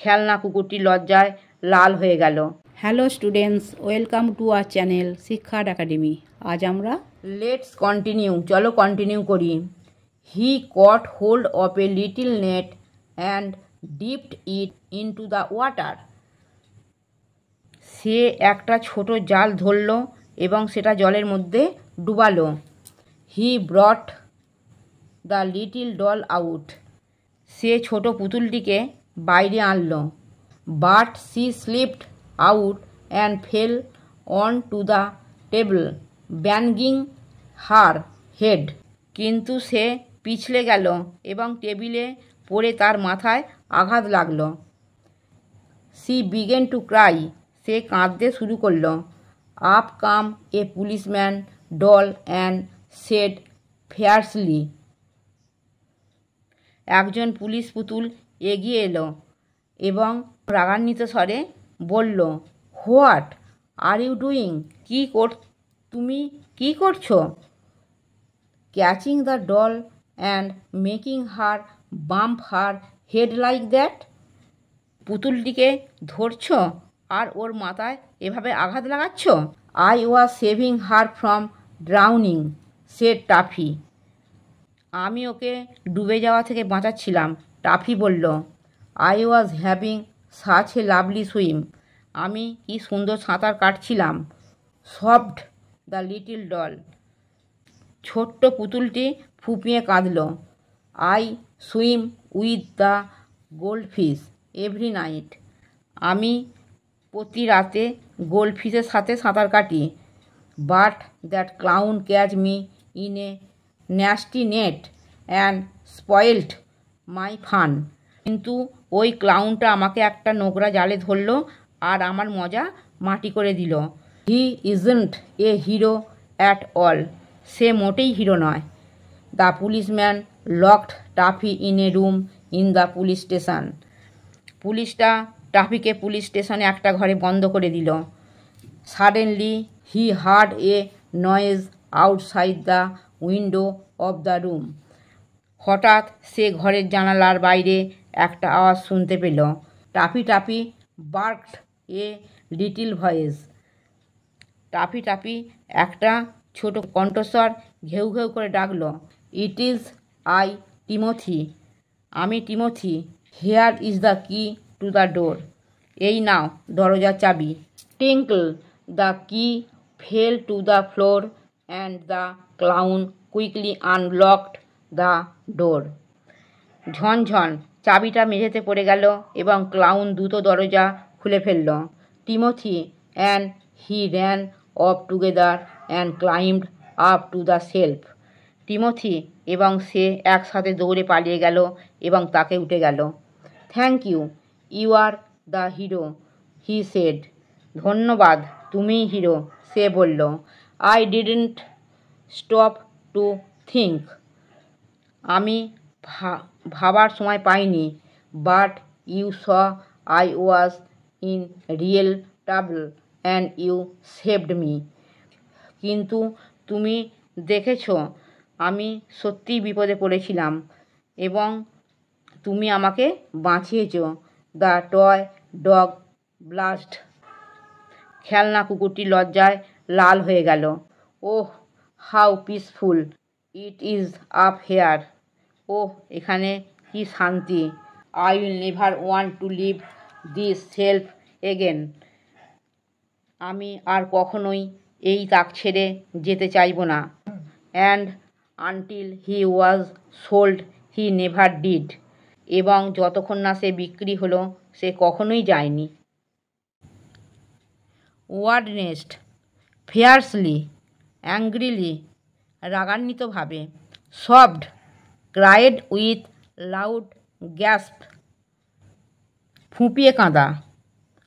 খেলনা কুকুরটি লজ্জায় লাল হয়ে গেল। Hello students, welcome to our channel Shikkharth academy. আজ আমরা লেটস কন্টিনিউ, চলো কন্টিনিউ করি। He caught hold of a little net and dipped it into the water. সে একটা ছোট জাল ধরল এবং সেটা জলের মধ্যে ডুবালো। He brought the little doll out. সে ছোট পুতুলটিকে বাইরে আনলো। But she slipped out and fell on to the table banging her head. কিন্তু সে পিছলে গেল এবং টেবিলে পড়ে তার মাথায় আঘাত লাগল। She began to cry. সে কাঁদতে শুরু করল। Up came a policeman doll and said fiercely. একজন পুলিশ পুতুল এগিয়ে এলো এবং রাগান্বিত স্বরে বলল, হোয়াট আর ইউ ডুইং? তুমি কি করছো? Catching the doll and making her bump her head like that. পুতুলটিকে ধরছ আর ওর মাথায় এভাবে আঘাত লাগাচ্ছ? I was saving her from drowning, said Taffy. আমি ওকে ডুবে যাওয়া থেকে বাঁচাচ্ছিলাম, টাফি বলল। I was having such a lovely swim. আমি কি সুন্দর সাঁতার কাটছিলাম। Sobbed the little doll. ছোট্ট পুতুলটি ফুঁপিয়ে কাঁদল। I swim with the goldfish every night. আমি প্রতি রাতে গোল্ডফিশের সাথে সাঁতার কাটি। But that clown catch me in a nasty net and spoiled my fun. কিন্তু ওই ক্লাউনটা আমাকে একটা নোংরা জালে ধরল আর আমার মজা মাটি করে দিল। He isn't a hero at all. সে মোটেই হিরো নয়। The policeman locked Taffy in a room in the police station. পুলিশটা টাফিকে পুলিশ স্টেশনে একটা ঘরে বন্ধ করে দিল। Suddenly he heard a noise outside the window of the room. হঠাৎ সে ঘরের জানালার বাইরে একটা আওয়াজ শুনতে পেল। Taffy Taffy barked a little voice. Taffy Taffy একটা ছোট কণ্ঠস্বর ঘেউ ঘেউ করে ডাকলো। It is I Timothy. আমি Timothy. Here is the key to the door. এই নাও দরজার চাবি। Tinkle the key fell to the floor and the clown quickly unlocked the door. ঝনঝন চাবিটা মেঝেতে পড়ে গেল এবং ক্লাউন দ্রুত দরজা খুলে ফেলল। Timothy and he ran of together and climbed up to the shelf. Timothy এবং সে একসাথে দৌড়ে পালিয়ে গেল এবং তাকে উঠে গেল। Thank you, you are the hero, he said. ধন্যবাদ, তুমিই হিরো, সে বলল। I didn't stop to think. আমি ভাবার সময় পাইনি। But you saw I was in real trouble and you saved me. কিন্তু তুমি দেখেছ আমি সত্যিই বিপদে পড়েছিলাম এবং তুমি আমাকে বাঁচিয়েছ। The toy dog blushed. খেলনা কুকুরটি লজ্জায় লাল হয়ে গেল। Oh how peaceful it is up here. Oh এখানে কি শান্তি। I will never want to leave this shelf again. আমি আর কখনোই এই তাক ছেড়ে যেতে চাইব না। And until he was sold he never did. এবং যতক্ষণ না সে বিক্রি হলো সে কখনোই যায়নি। Word nest. ফিয়ার্সলি, অ্যাংগ্রিলি, রাগান্বিতভাবে। সফট, ক্রাইড উইথ লাউড গ্যাস্প, ফুঁপিয়ে কাঁদা।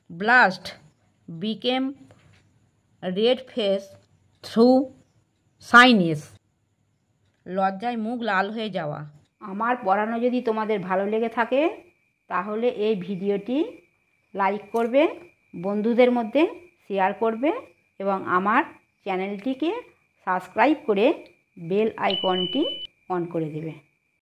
Blast, became red face through সাইনেস, লজ্জায় মুখ লাল হয়ে যাওয়া। আমার পড়ানো যদি তোমাদের ভালো লেগে থাকে তাহলে এই ভিডিওটি লাইক করবে, বন্ধুদের মধ্যে শেয়ার করবে এবং আমার চ্যানেলটিকে সাবস্ক্রাইব করে বেল আইকনটি অন করে দেবে।